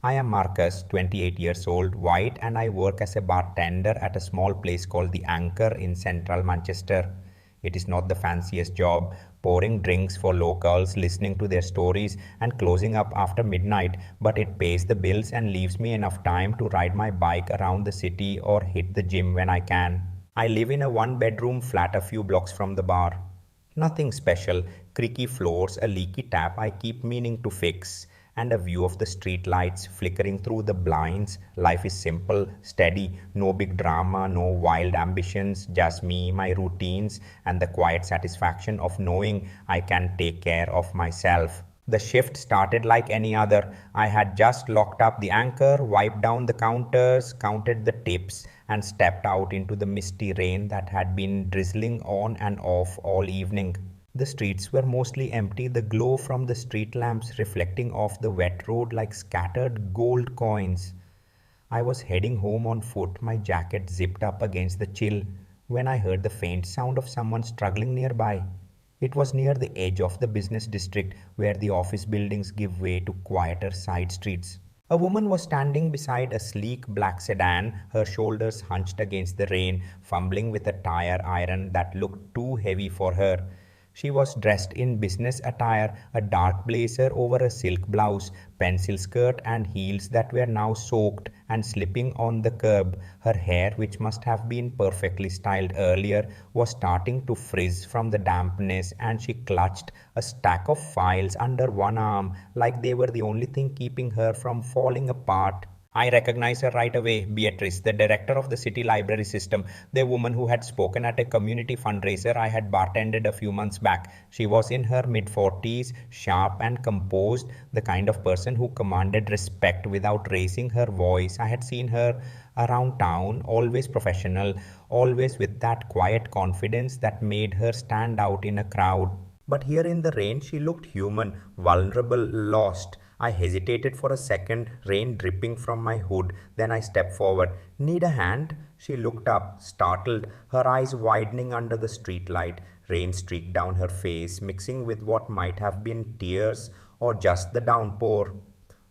I am Marcus, 28 years old, white, and I work as a bartender at a small place called The Anchor in central Manchester. It is not the fanciest job, pouring drinks for locals, listening to their stories, and closing up after midnight, but it pays the bills and leaves me enough time to ride my bike around the city or hit the gym when I can. I live in a one bedroom flat a few blocks from the bar. Nothing special, creaky floors, a leaky tap I keep meaning to fix, and a view of the street lights flickering through the blinds. Life is simple, steady, no big drama, no wild ambitions, just me, my routines, and the quiet satisfaction of knowing I can take care of myself. The shift started like any other. I had just locked up the anchor, wiped down the counters, counted the tips, and stepped out into the misty rain that had been drizzling on and off all evening. The streets were mostly empty, the glow from the street lamps reflecting off the wet road like scattered gold coins. I was heading home on foot, my jacket zipped up against the chill, when I heard the faint sound of someone struggling nearby. It was near the edge of the business district where the office buildings give way to quieter side streets. A woman was standing beside a sleek black sedan, her shoulders hunched against the rain, fumbling with a tire iron that looked too heavy for her. She was dressed in business attire, a dark blazer over a silk blouse, pencil skirt, and heels that were now soaked and slipping on the curb. Her hair, which must have been perfectly styled earlier, was starting to frizz from the dampness, and she clutched a stack of files under one arm like they were the only thing keeping her from falling apart. I recognized her right away, Beatrice, the director of the city library system, the woman who had spoken at a community fundraiser I had bartended a few months back. She was in her mid 40s, sharp and composed, the kind of person who commanded respect without raising her voice. I had seen her around town, always professional, always with that quiet confidence that made her stand out in a crowd. But here in the rain, she looked human, vulnerable, lost. I hesitated for a second, rain dripping from my hood. Then I stepped forward. Need a hand? She looked up, startled, her eyes widening under the streetlight. Rain streaked down her face, mixing with what might have been tears or just the downpour.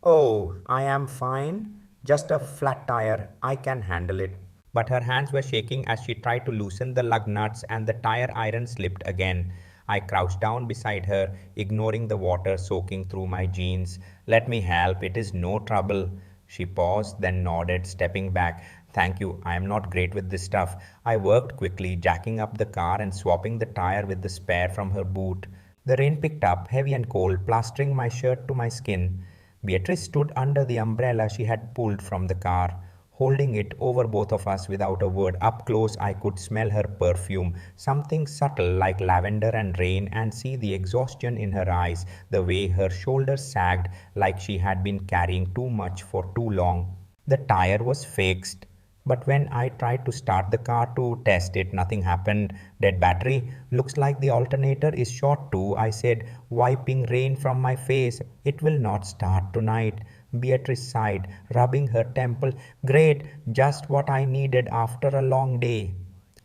Oh, I am fine. Just a flat tire. I can handle it. But her hands were shaking as she tried to loosen the lug nuts and the tire iron slipped again. I crouched down beside her, ignoring the water soaking through my jeans. Let me help, it is no trouble. She paused, then nodded, stepping back. Thank you, I am not great with this stuff. I worked quickly, jacking up the car and swapping the tire with the spare from her boot. The rain picked up, heavy and cold, plastering my shirt to my skin. Beatrice stood under the umbrella she had pulled from the car, holding it over both of us without a word. Up close, I could smell her perfume, something subtle like lavender and rain, and see the exhaustion in her eyes, the way her shoulders sagged like she had been carrying too much for too long. The tire was fixed, but when I tried to start the car to test it, nothing happened. Dead battery. Looks like the alternator is short too, I said, wiping rain from my face. It will not start tonight. Beatrice sighed, rubbing her temple. Great, just what I needed after a long day.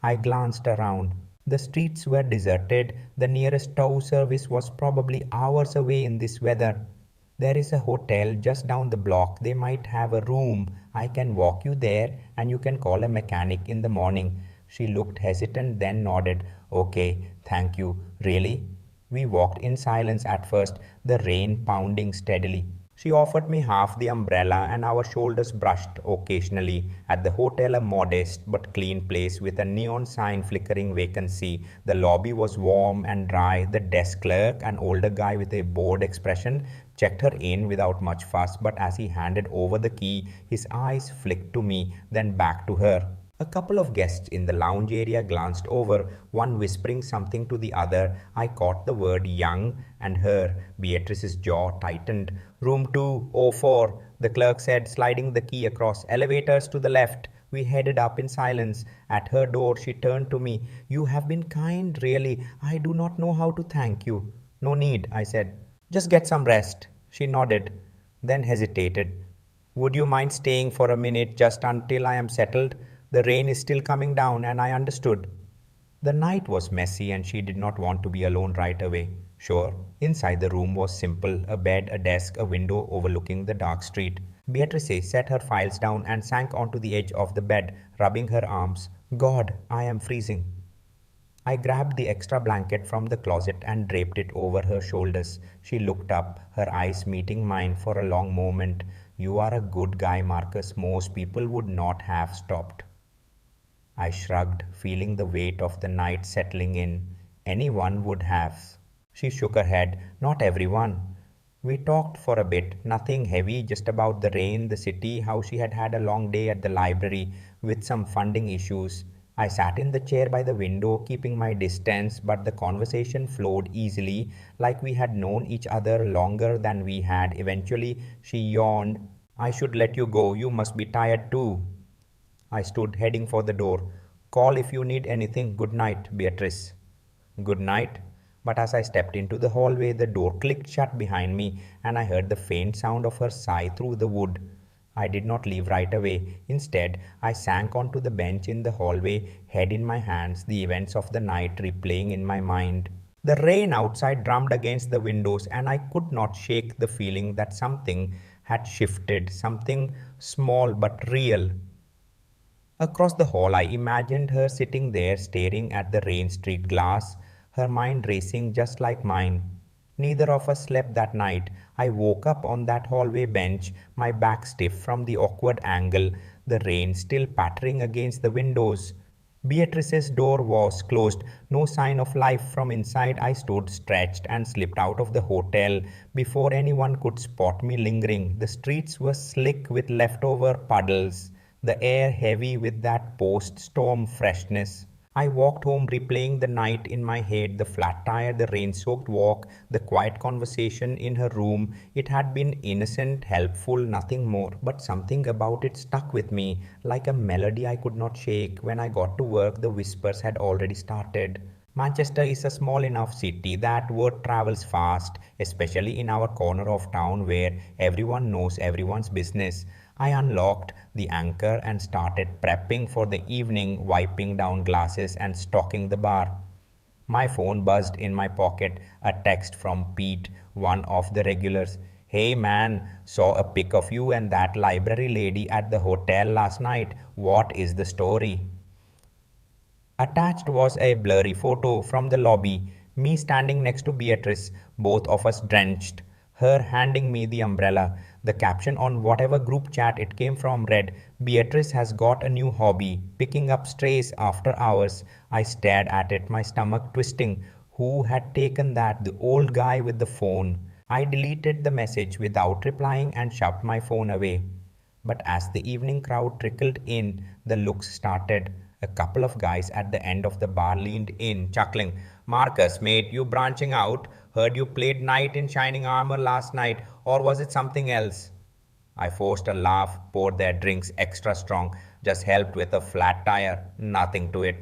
I glanced around. The streets were deserted. The nearest tow service was probably hours away in this weather. There is a hotel just down the block. They might have a room. I can walk you there and you can call a mechanic in the morning. She looked hesitant, then nodded. Okay, thank you. Really? We walked in silence at first, the rain pounding steadily. She offered me half the umbrella, and our shoulders brushed occasionally. At the hotel, a modest but clean place with a neon sign flickering vacancy. The lobby was warm and dry. The desk clerk, an older guy with a bored expression, checked her in without much fuss, but as he handed over the key, his eyes flicked to me, then back to her. A couple of guests in the lounge area glanced over, one whispering something to the other. I caught the word young and her. Beatrice's jaw tightened. Room 204, the clerk said, sliding the key across. Elevators to the left. We headed up in silence. At her door, she turned to me. You have been kind, really. I do not know how to thank you. No need, I said. Just get some rest. She nodded, then hesitated. Would you mind staying for a minute just until I am settled? The rain is still coming down, and I understood. The night was messy, and she did not want to be alone right away. Sure. Inside the room was simple, a bed, a desk, a window overlooking the dark street. Beatrice set her files down and sank onto the edge of the bed, rubbing her arms. God, I am freezing. I grabbed the extra blanket from the closet and draped it over her shoulders. She looked up, her eyes meeting mine for a long moment. You are a good guy, Marcus. Most people would not have stopped. I shrugged, feeling the weight of the night settling in. Anyone would have. She shook her head. Not everyone. We talked for a bit, nothing heavy, just about the rain, the city, how she had had a long day at the library with some funding issues. I sat in the chair by the window, keeping my distance, but the conversation flowed easily, like we had known each other longer than we had. Eventually, she yawned. I should let you go. You must be tired too. I stood heading for the door. Call if you need anything. Good night, Beatrice. Good night. But as I stepped into the hallway, the door clicked shut behind me, and I heard the faint sound of her sigh through the wood. I did not leave right away. Instead, I sank onto the bench in the hallway, head in my hands, the events of the night replaying in my mind. The rain outside drummed against the windows, and I could not shake the feeling that something had shifted, something small but real. Across the hall, I imagined her sitting there staring at the rain streaked glass, her mind racing just like mine. Neither of us slept that night. I woke up on that hallway bench, my back stiff from the awkward angle, the rain still pattering against the windows. Beatrice's door was closed, no sign of life from inside. I stood stretched and slipped out of the hotel before anyone could spot me lingering. The streets were slick with leftover puddles, the air heavy with that post-storm freshness. I walked home replaying the night in my head, the flat tire, the rain-soaked walk, the quiet conversation in her room. It had been innocent, helpful, nothing more, but something about it stuck with me, like a melody I could not shake. When I got to work, the whispers had already started. Manchester is a small enough city that word travels fast, especially in our corner of town where everyone knows everyone's business. I unlocked the anchor and started prepping for the evening, wiping down glasses and stocking the bar. My phone buzzed in my pocket, a text from Pete, one of the regulars. Hey man, saw a pic of you and that library lady at the hotel last night. What is the story? Attached was a blurry photo from the lobby, me standing next to Beatrice, both of us drenched, her handing me the umbrella. The caption on whatever group chat it came from read, Beatrice has got a new hobby, picking up strays after hours. I stared at it, my stomach twisting. Who had taken that? The old guy with the phone. I deleted the message without replying and shoved my phone away. But as the evening crowd trickled in, the looks started. A couple of guys at the end of the bar leaned in, chuckling. Marcus, mate, you branching out? Heard you played knight in shining armor last night, or was it something else? I forced a laugh, poured their drinks extra strong, just helped with a flat tire, nothing to it.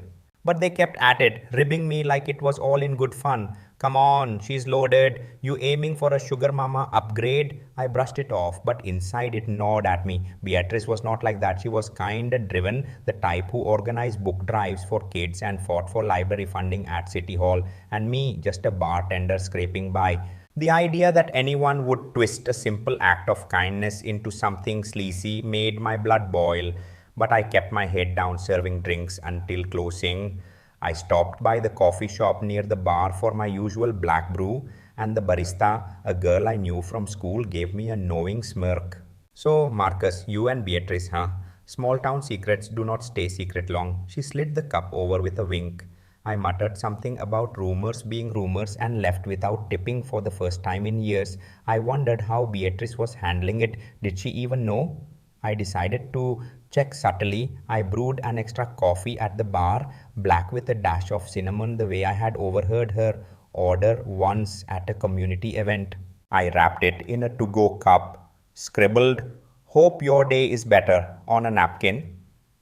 But they kept at it, ribbing me like it was all in good fun. Come on, she's loaded. You aiming for a sugar mama upgrade? I brushed it off, but inside it gnawed at me. Beatrice was not like that. She was kind and driven, the type who organized book drives for kids and fought for library funding at City Hall. And me, just a bartender scraping by. The idea that anyone would twist a simple act of kindness into something sleazy made my blood boil, but I kept my head down serving drinks until closing. I stopped by the coffee shop near the bar for my usual black brew, and the barista, a girl I knew from school, gave me a knowing smirk. So, Marcus, you and Beatrice, huh? Small town secrets do not stay secret long. She slid the cup over with a wink. I muttered something about rumors being rumors and left without tipping for the first time in years. I wondered how Beatrice was handling it. Did she even know? I decided to check subtly. I brewed an extra coffee at the bar, black with a dash of cinnamon, the way I had overheard her order once at a community event. I wrapped it in a to go cup, scribbled, Hope your day is better, on a napkin,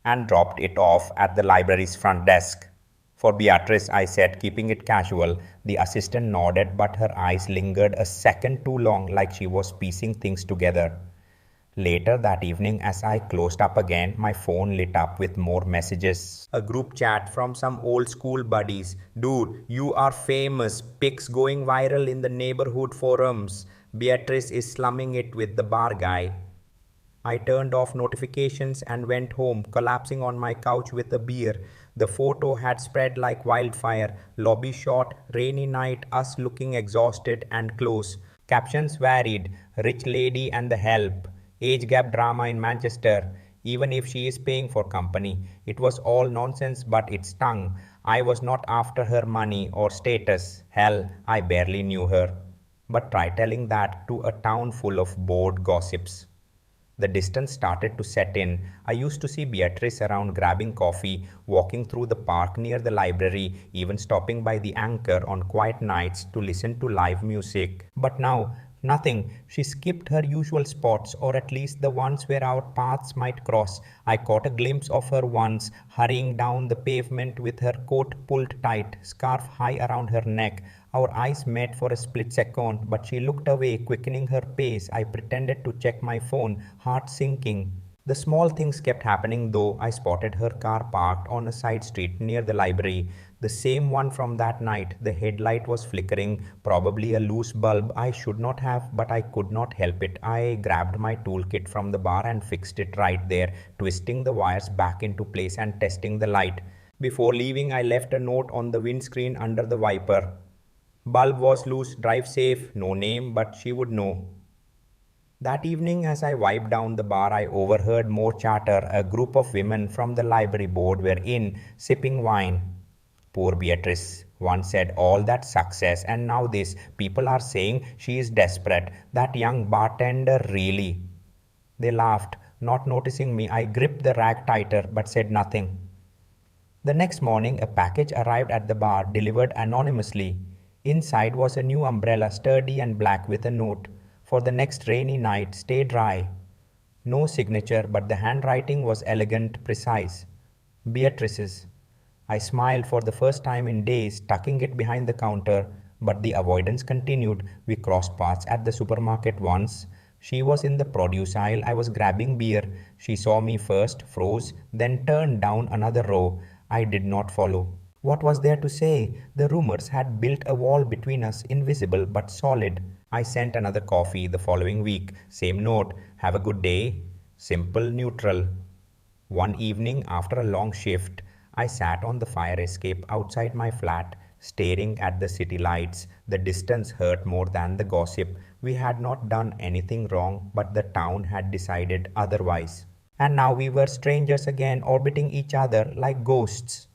and dropped it off at the library's front desk. For Beatrice, I said, keeping it casual. The assistant nodded, but her eyes lingered a second too long, like she was piecing things together. Later that evening, as I closed up again, my phone lit up with more messages. A group chat from some old school buddies. Dude, you are famous. Pics going viral in the neighborhood forums. Beatrice is slumming it with the bar guy. I turned off notifications and went home, collapsing on my couch with a beer. The photo had spread like wildfire. Lobby shot, rainy night, us looking exhausted and close. Captions varied: rich lady and the help, age gap drama in Manchester, even if she is paying for company. It was all nonsense, but it stung. I was not after her money or status. Hell, I barely knew her. But try telling that to a town full of bored gossips. The distance started to set in. I used to see Beatrice around grabbing coffee, walking through the park near the library, even stopping by the Anchor on quiet nights to listen to live music. But now, nothing. She skipped her usual spots, or at least the ones where our paths might cross. I caught a glimpse of her once, hurrying down the pavement with her coat pulled tight, scarf high around her neck. Our eyes met for a split second, but she looked away, quickening her pace. I pretended to check my phone, heart sinking. The small things kept happening though. I spotted her car parked on a side street near the library. The same one from that night. The headlight was flickering, probably a loose bulb. I should not have, but I could not help it. I grabbed my toolkit from the bar and fixed it right there, twisting the wires back into place and testing the light. Before leaving, I left a note on the windscreen under the wiper. Bulb was loose, drive safe, no name, but she would know. That evening, as I wiped down the bar, I overheard more chatter. A group of women from the library board were in, sipping wine. Poor Beatrice. One said all that success and now this. People are saying she is desperate. That young bartender really. They laughed, not noticing me. I gripped the rag tighter but said nothing. The next morning, a package arrived at the bar, delivered anonymously. Inside was a new umbrella, sturdy and black, with a note: "For the next rainy night, stay dry." No signature, but the handwriting was elegant, precise. Beatrice's. I smiled for the first time in days, tucking it behind the counter, but the avoidance continued. We crossed paths at the supermarket once. She was in the produce aisle. I was grabbing beer. She saw me first, froze, then turned down another row. I did not follow. What was there to say? The rumors had built a wall between us, invisible but solid. I sent another coffee the following week. Same note: "Have a good day." Simple, neutral. One evening, after a long shift, I sat on the fire escape outside my flat, staring at the city lights. The distance hurt more than the gossip. We had not done anything wrong, but the town had decided otherwise. And now we were strangers again, orbiting each other like ghosts.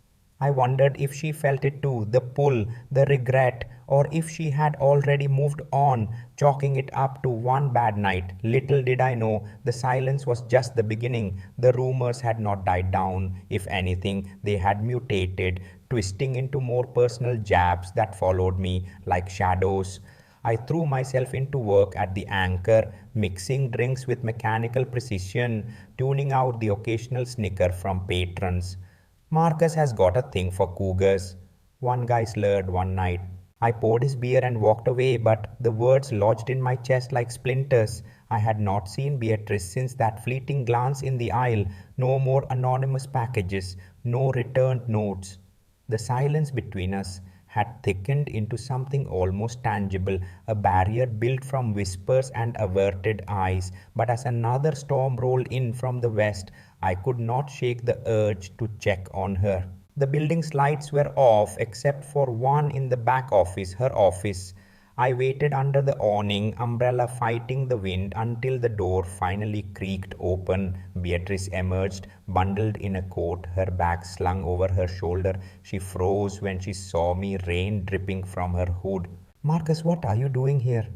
I wondered if she felt it too, the pull, the regret, or if she had already moved on, chalking it up to one bad night. Little did I know, the silence was just the beginning. The rumors had not died down. If anything, they had mutated, twisting into more personal jabs that followed me like shadows. I threw myself into work at the Anchor, mixing drinks with mechanical precision, tuning out the occasional snicker from patrons. "Marcus has got a thing for cougars," one guy slurred one night. I poured his beer and walked away, but the words lodged in my chest like splinters. I had not seen Beatrice since that fleeting glance in the aisle. No more anonymous packages, no returned notes. The silence between us had thickened into something almost tangible, a barrier built from whispers and averted eyes. But as another storm rolled in from the west, I could not shake the urge to check on her. The building's lights were off except for one in the back office, her office. I waited under the awning, umbrella fighting the wind, until the door finally creaked open. Beatrice emerged, bundled in a coat, her bag slung over her shoulder. She froze when she saw me, rain dripping from her hood. "Marcus, what are you doing here?"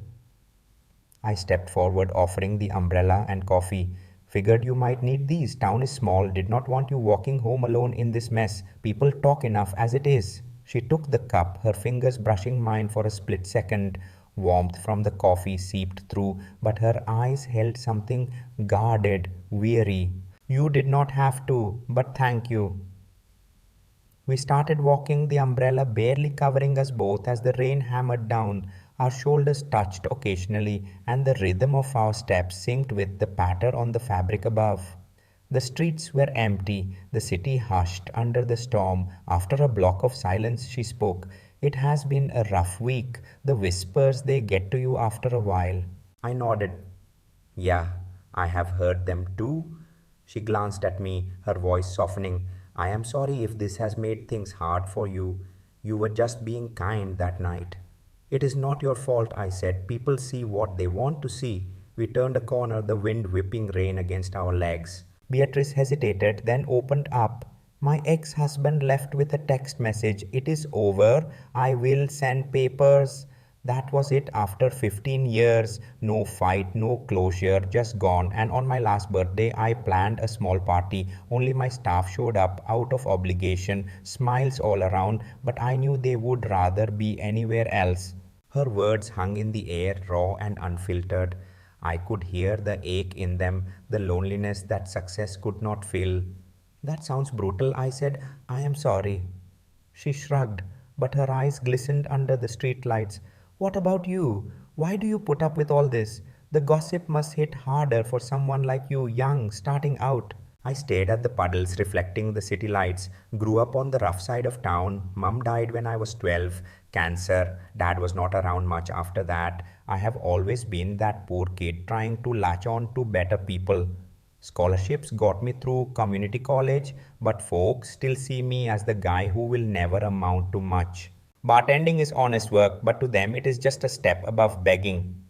I stepped forward, offering the umbrella and coffee. "Figured you might need these. Town is small. Did not want you walking home alone in this mess. People talk enough as it is." She took the cup, her fingers brushing mine for a split second. Warmth from the coffee seeped through, but her eyes held something guarded, weary. "You did not have to, but thank you." We started walking, the umbrella barely covering us both as the rain hammered down. Our shoulders touched occasionally, and the rhythm of our steps synced with the patter on the fabric above. The streets were empty, the city hushed under the storm. After a block of silence, she spoke. It has been a rough week. The whispers, they get to you after a while. I nodded. Yeah, I have heard them too. She glanced at me, her voice softening. I am sorry if this has made things hard for you. You were just being kind that night. It is not your fault, I said. People see what they want to see. We turned a corner, the wind whipping rain against our legs. Beatrice hesitated, then opened up. My ex husband left with a text message. It is over. I will send papers. That was it after 15 years. No fight, no closure, just gone. And on my last birthday, I planned a small party. Only my staff showed up out of obligation, smiles all around, but I knew they would rather be anywhere else. Her words hung in the air, raw and unfiltered. I could hear the ache in them, the loneliness that success could not fill. That sounds brutal, I said. I am sorry. She shrugged, but her eyes glistened under the street lights. What about you? Why do you put up with all this? The gossip must hit harder for someone like you, young, starting out. I stared at the puddles reflecting the city lights. Grew up on the rough side of town. Mum died when I was 12. Cancer. Dad was not around much after that. I have always been that poor kid trying to latch on to better people. Scholarships got me through community college, but folks still see me as the guy who will never amount to much. Bartending is honest work, but to them it is just a step above begging.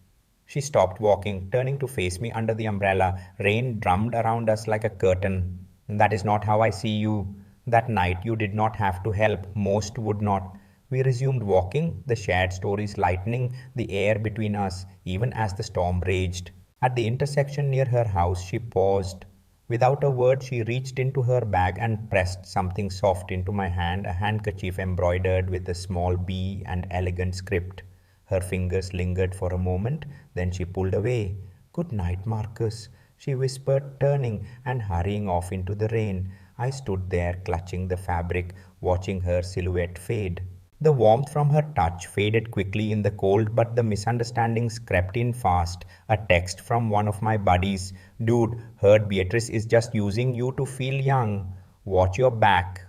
She stopped walking, turning to face me under the umbrella. Rain drummed around us like a curtain. That is not how I see you. That night you did not have to help. Most would not. We resumed walking, the shared stories lightening the air between us, even as the storm raged. At the intersection near her house, she paused. Without a word, she reached into her bag and pressed something soft into my hand, a handkerchief embroidered with a small bee and elegant script. Her fingers lingered for a moment, then she pulled away. Good night, Marcus, she whispered, turning and hurrying off into the rain. I stood there, clutching the fabric, watching her silhouette fade. The warmth from her touch faded quickly in the cold, but the misunderstandings crept in fast. A text from one of my buddies. Dude, heard Beatrice is just using you to feel young. Watch your back.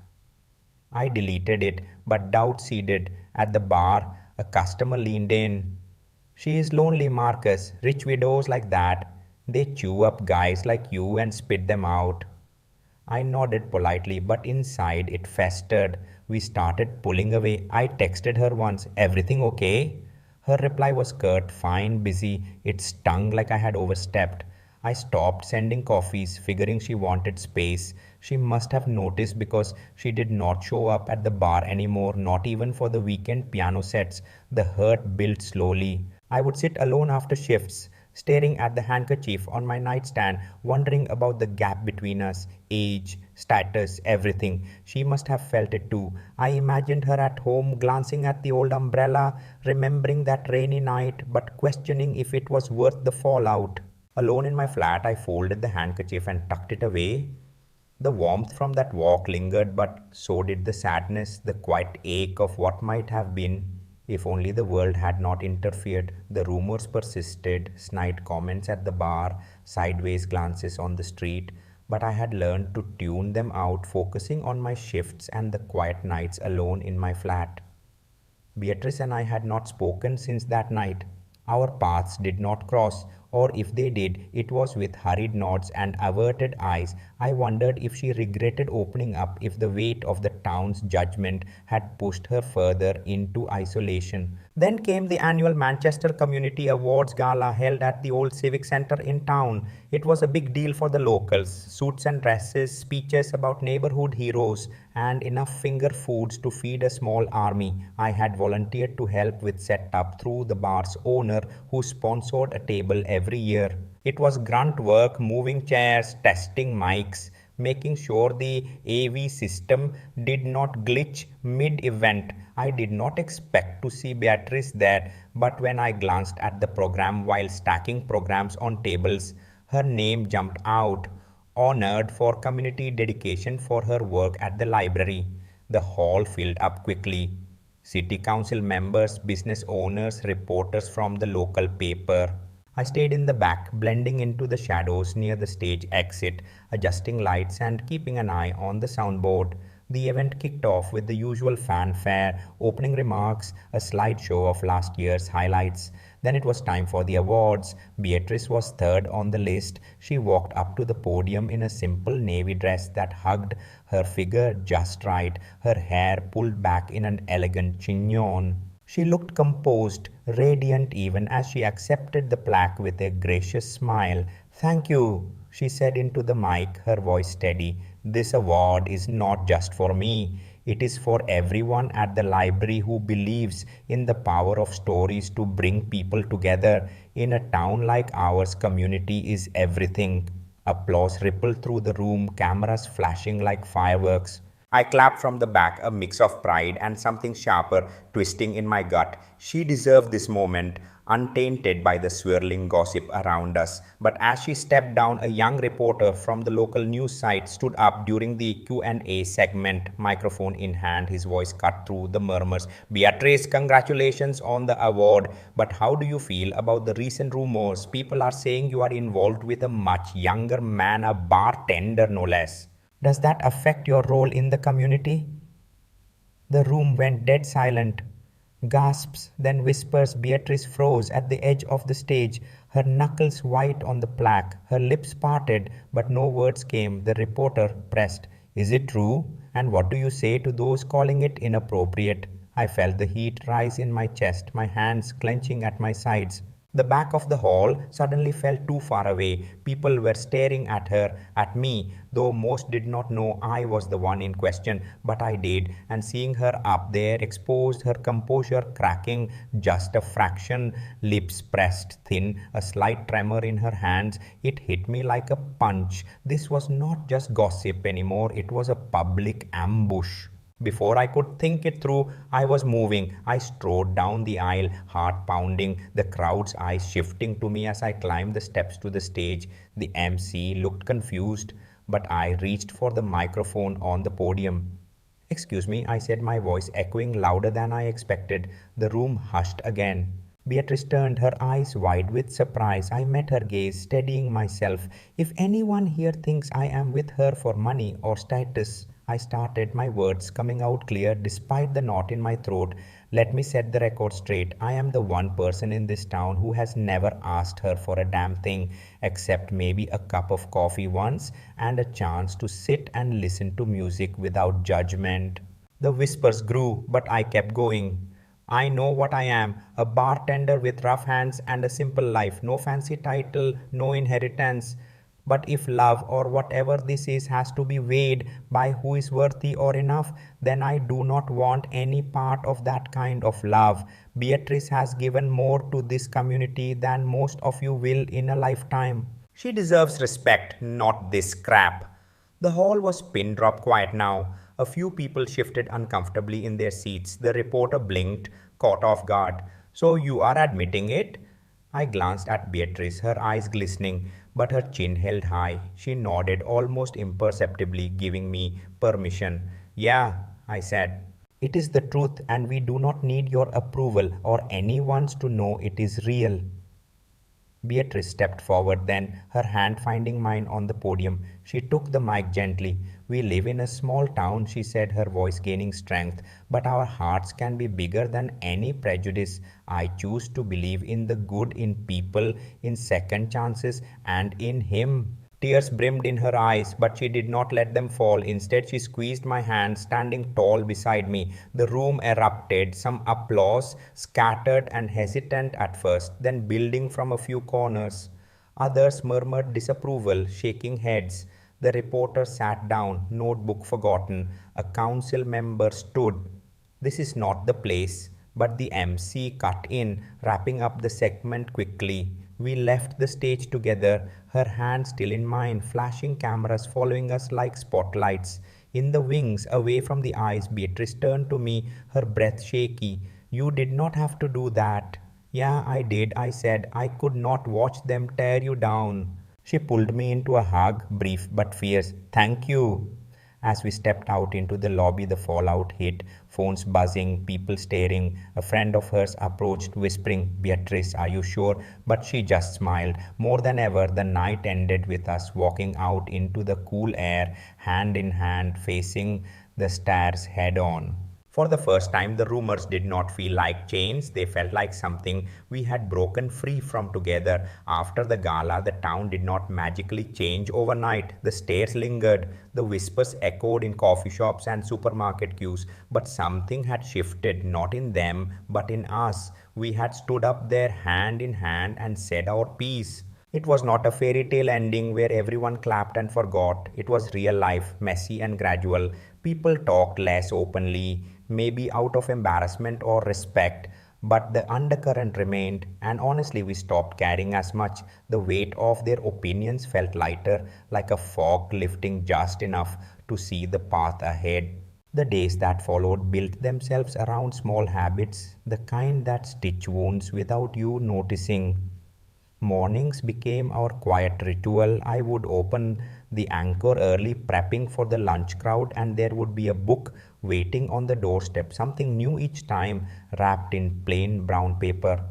I deleted it, but doubt seeded. At the bar, a customer leaned in. She is lonely, Marcus. Rich widows like that. They chew up guys like you and spit them out. I nodded politely, but inside it festered. We started pulling away. I texted her once, everything okay? Her reply was curt, fine, busy. It stung like I had overstepped. I stopped sending coffees, figuring she wanted space. She must have noticed because she did not show up at the bar anymore, not even for the weekend piano sets. The hurt built slowly. I would sit alone after shifts, staring at the handkerchief on my nightstand, wondering about the gap between us, age, status, everything. She must have felt it too. I imagined her at home, glancing at the old umbrella, remembering that rainy night, but questioning if it was worth the fallout. Alone in my flat, I folded the handkerchief and tucked it away. The warmth from that walk lingered, but so did the sadness, the quiet ache of what might have been. If only the world had not interfered. The rumors persisted, snide comments at the bar, sideways glances on the street, but I had learned to tune them out, focusing on my shifts and the quiet nights alone in my flat. Beatrice and I had not spoken since that night. Our paths did not cross, or if they did, it was with hurried nods and averted eyes. I wondered if she regretted opening up, if the weight of the town's judgment had pushed her further into isolation. Then came the annual Manchester Community Awards Gala held at the old Civic Centre in town. It was a big deal for the locals. Suits and dresses, speeches about neighborhood heroes, and enough finger foods to feed a small army. I had volunteered to help with setup through the bar's owner, who sponsored a table every year. It was grunt work, moving chairs, testing mics, making sure the AV system did not glitch mid event. I did not expect to see Beatrice there, but when I glanced at the program while stacking programs on tables, her name jumped out. Honored for community dedication for her work at the library. The hall filled up quickly. City council members, business owners, reporters from the local paper. I stayed in the back, blending into the shadows near the stage exit, adjusting lights and keeping an eye on the soundboard. The event kicked off with the usual fanfare, opening remarks, a slideshow of last year's highlights. Then it was time for the awards. Beatrice was third on the list. She walked up to the podium in a simple navy dress that hugged her figure just right, her hair pulled back in an elegant chignon. She looked composed, radiant even as she accepted the plaque with a gracious smile. "Thank you," she said into the mic, her voice steady. "This award is not just for me. It is for everyone at the library who believes in the power of stories to bring people together. In a town like ours, community is everything." Applause rippled through the room, cameras flashing like fireworks. I clapped from the back, a mix of pride and something sharper twisting in my gut. She deserved this moment, untainted by the swirling gossip around us. But as she stepped down, a young reporter from the local news site stood up during the Q&A segment, microphone in hand, his voice cut through the murmurs. "Beatrice, congratulations on the award. But how do you feel about the recent rumors? People are saying you are involved with a much younger man, a bartender no less. Does that affect your role in the community?" The room went dead silent. Gasps, then whispers. Beatrice froze at the edge of the stage, her knuckles white on the plaque, her lips parted, but no words came. The reporter pressed. "Is it true? And what do you say to those calling it inappropriate?" I felt the heat rise in my chest, my hands clenching at my sides. The back of the hall suddenly felt too far away. People were staring at her, at me, though most did not know I was the one in question, but I did, and seeing her up there exposed, her composure cracking just a fraction, lips pressed thin, a slight tremor in her hands, it hit me like a punch. This was not just gossip anymore, it was a public ambush. Before I could think it through, I was moving. I strode down the aisle, heart pounding, the crowd's eyes shifting to me as I climbed the steps to the stage. The MC looked confused, but I reached for the microphone on the podium. "Excuse me," I said, my voice echoing louder than I expected. The room hushed again. Beatrice turned, her eyes wide with surprise. I met her gaze, steadying myself. "If anyone here thinks I am with her for money or status," I started, my words coming out clear despite the knot in my throat. "Let me set the record straight. I am the one person in this town who has never asked her for a damn thing, except maybe a cup of coffee once and a chance to sit and listen to music without judgment." The whispers grew, but I kept going. "I know what I am, a bartender with rough hands and a simple life, no fancy title, no inheritance. But if love or whatever this is has to be weighed by who is worthy or enough, then I do not want any part of that kind of love. Beatrice has given more to this community than most of you will in a lifetime. She deserves respect, not this crap." The hall was pin drop quiet now. A few people shifted uncomfortably in their seats. The reporter blinked, caught off guard. "So you are admitting it?" I glanced at Beatrice, her eyes glistening, but her chin held high. She nodded almost imperceptibly, giving me permission. "Yeah," I said. "It is the truth, and we do not need your approval or anyone's to know it is real." Beatrice stepped forward then, her hand finding mine on the podium. She took the mic gently. "We live in a small town," she said, her voice gaining strength, "but our hearts can be bigger than any prejudice. I choose to believe in the good in people, in second chances, and in him." Tears brimmed in her eyes, but she did not let them fall. Instead, she squeezed my hand, standing tall beside me. The room erupted, some applause, scattered and hesitant at first, then building from a few corners. Others murmured disapproval, shaking heads. The reporter sat down, notebook forgotten. A council member stood. "This is not the place." But the MC cut in, wrapping up the segment quickly. We left the stage together, her hand still in mine, flashing cameras following us like spotlights. In the wings, away from the eyes, Beatrice turned to me, her breath shaky. "You did not have to do that." "Yeah, I did," I said. "I could not watch them tear you down." She pulled me into a hug, brief but fierce. "Thank you." As we stepped out into the lobby, the fallout hit, phones buzzing, people staring. A friend of hers approached, whispering, Beatrice, are you sure? But she just smiled. More than ever, the night ended with us walking out into the cool air, hand in hand, facing the stars head on. For the first time, the rumors did not feel like chains, they felt like something we had broken free from together. After the gala, the town did not magically change overnight. The stares lingered, the whispers echoed in coffee shops and supermarket queues, but something had shifted, not in them, but in us. We had stood up there hand in hand and said our piece. It was not a fairy tale ending where everyone clapped and forgot. It was real life, messy and gradual. People talked less openly, maybe out of embarrassment or respect, but the undercurrent remained, and honestly, we stopped caring as much. The weight of their opinions felt lighter, like a fog lifting just enough to see the path ahead. The days that followed built themselves around small habits, the kind that stitch wounds without you noticing. Mornings became our quiet ritual. I would open the anchor early, prepping for the lunch crowd, and there would be a book waiting on the doorstep, something new each time, wrapped in plain brown paper.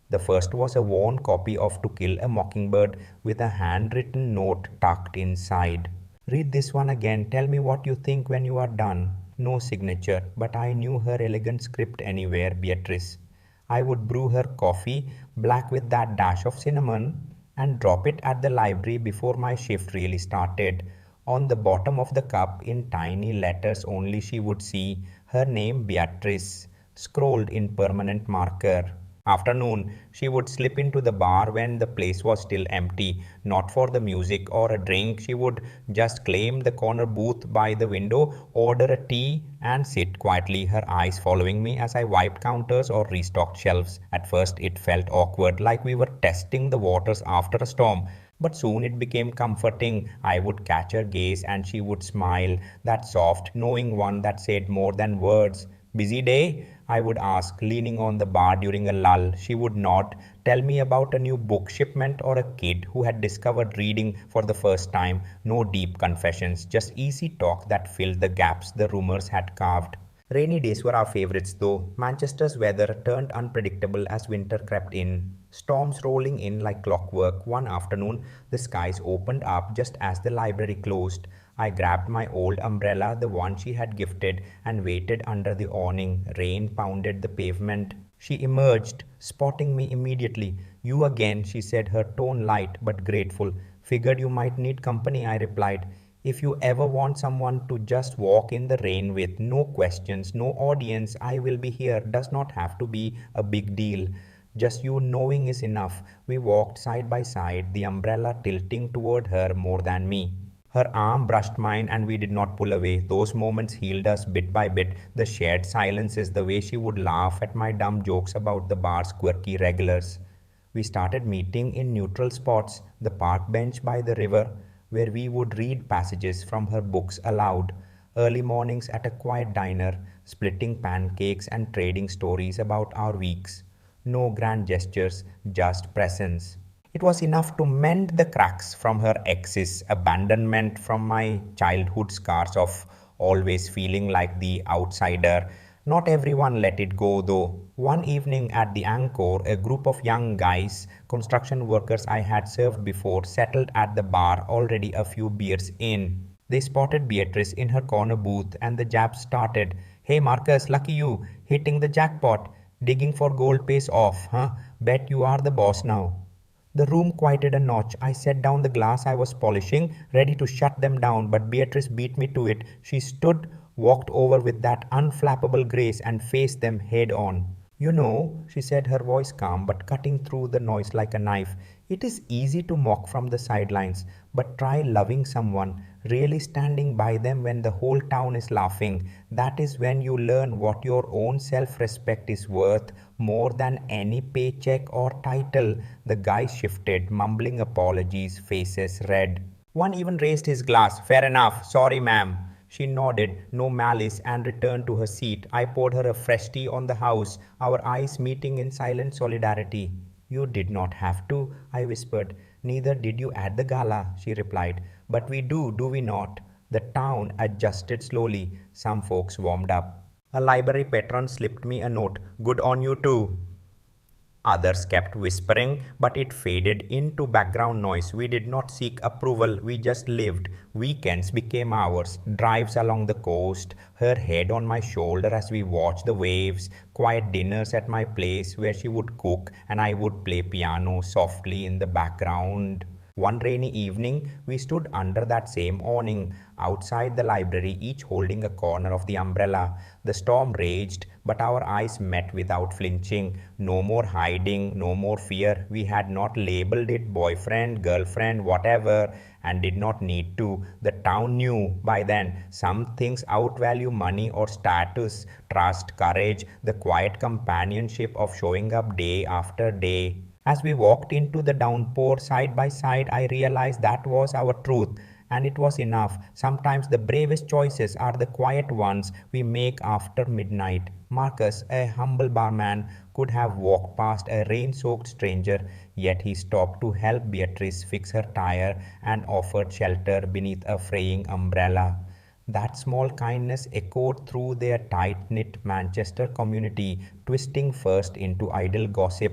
The first was a worn copy of To Kill a Mockingbird with a handwritten note tucked inside. Read this one again. Tell me what you think when you are done. No signature, but I knew her elegant script anywhere, Beatrice. I would brew her coffee, black with that dash of cinnamon, and drop it at the library before my shift really started. On the bottom of the cup, in tiny letters only she would see, her name Beatrice, scrolled in permanent marker. Afternoon, she would slip into the bar when the place was still empty, not for the music or a drink. She would just claim the corner booth by the window, order a tea, and sit quietly, her eyes following me as I wiped counters or restocked shelves. At first, it felt awkward, like we were testing the waters after a storm. But soon it became comforting. I would catch her gaze and she would smile, that soft, knowing one that said more than words. Busy day? I would ask, leaning on the bar during a lull. She would nod, tell me about a new book shipment or a kid who had discovered reading for the first time. No deep confessions, just easy talk that filled the gaps the rumors had carved. Rainy days were our favorites though. Manchester's weather turned unpredictable as winter crept in. Storms rolling in like clockwork. One afternoon, the skies opened up just as the library closed. I grabbed my old umbrella, the one she had gifted, and waited under the awning. Rain pounded the pavement. She emerged, spotting me immediately. You again, she said, her tone light but grateful. Figured you might need company, I replied. If you ever want someone to just walk in the rain with, no questions, no audience, I will be here. Does not have to be a big deal. Just you knowing is enough. We walked side by side, the umbrella tilting toward her more than me. Her arm brushed mine and we did not pull away. Those moments healed us bit by bit. The shared silences, the way she would laugh at my dumb jokes about the bar's quirky regulars. We started meeting in neutral spots, the park bench by the river, where we would read passages from her books aloud, early mornings at a quiet diner, splitting pancakes and trading stories about our weeks. No grand gestures, just presence. It was enough to mend the cracks from her ex's, abandonment from my childhood scars of always feeling like the outsider. Not everyone let it go though. One evening at the Angkor, a group of young guys, construction workers I had served before, settled at the bar already a few beers in. They spotted Beatrice in her corner booth and the jab started. Hey Marcus, lucky you, hitting the jackpot. Digging for gold pays off, huh? Bet you are the boss now. The room quieted a notch. I set down the glass I was polishing, ready to shut them down, but Beatrice beat me to it. She stood, walked over with that unflappable grace, and faced them head on. You know, she said, her voice calm but cutting through the noise like a knife, it is easy to mock from the sidelines, but try loving someone, really standing by them when the whole town is laughing. That is when you learn what your own self respect is worth more than any paycheck or title. The guy shifted, mumbling apologies, faces red. One even raised his glass. Fair enough. Sorry, ma'am. She nodded, no malice, and returned to her seat. I poured her a fresh tea on the house, our eyes meeting in silent solidarity. You did not have to, I whispered. Neither did you at the gala, she replied. But we do we not? The town adjusted slowly. Some folks warmed up. A library patron slipped me a note. Good on you too. Others kept whispering, but it faded into background noise. We did not seek approval, we just lived. Weekends became ours, drives along the coast, her head on my shoulder as we watched the waves, quiet dinners at my place where she would cook and I would play piano softly in the background. One rainy evening, we stood under that same awning, outside the library, each holding a corner of the umbrella. The storm raged, but our eyes met without flinching. No more hiding, no more fear. We had not labeled it boyfriend, girlfriend, whatever, and did not need to. The town knew by then some things outvalue money or status, trust, courage, the quiet companionship of showing up day after day. As we walked into the downpour side by side, I realized that was our truth, and it was enough. Sometimes the bravest choices are the quiet ones we make after midnight. Marcus, a humble barman, could have walked past a rain soaked stranger, yet he stopped to help Beatrice fix her tire and offered shelter beneath a fraying umbrella. That small kindness echoed through their tight knit Manchester community, twisting first into idle gossip,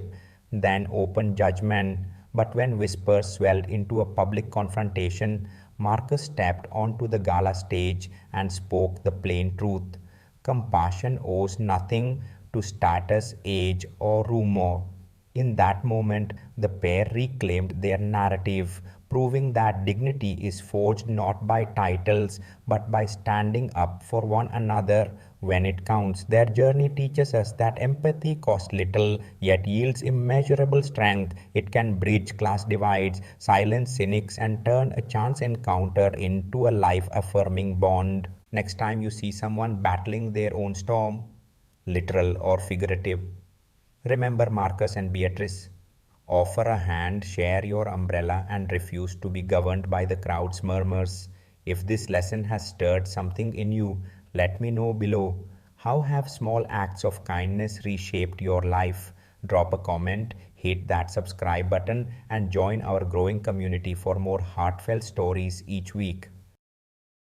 then open judgment. But when whispers swelled into a public confrontation, Marcus stepped onto the gala stage and spoke the plain truth. Compassion owes nothing to status, age, or rumor. In that moment, the pair reclaimed their narrative, proving that dignity is forged not by titles but by standing up for one another when it counts. Their journey teaches us that empathy costs little yet yields immeasurable strength. It can bridge class divides, silence cynics, and turn a chance encounter into a life affirming bond. Next time you see someone battling their own storm, literal or figurative, remember Marcus and Beatrice. Offer a hand, share your umbrella, and refuse to be governed by the crowd's murmurs. If this lesson has stirred something in you, let me know below. How have small acts of kindness reshaped your life? Drop a comment, hit that subscribe button, and join our growing community for more heartfelt stories each week.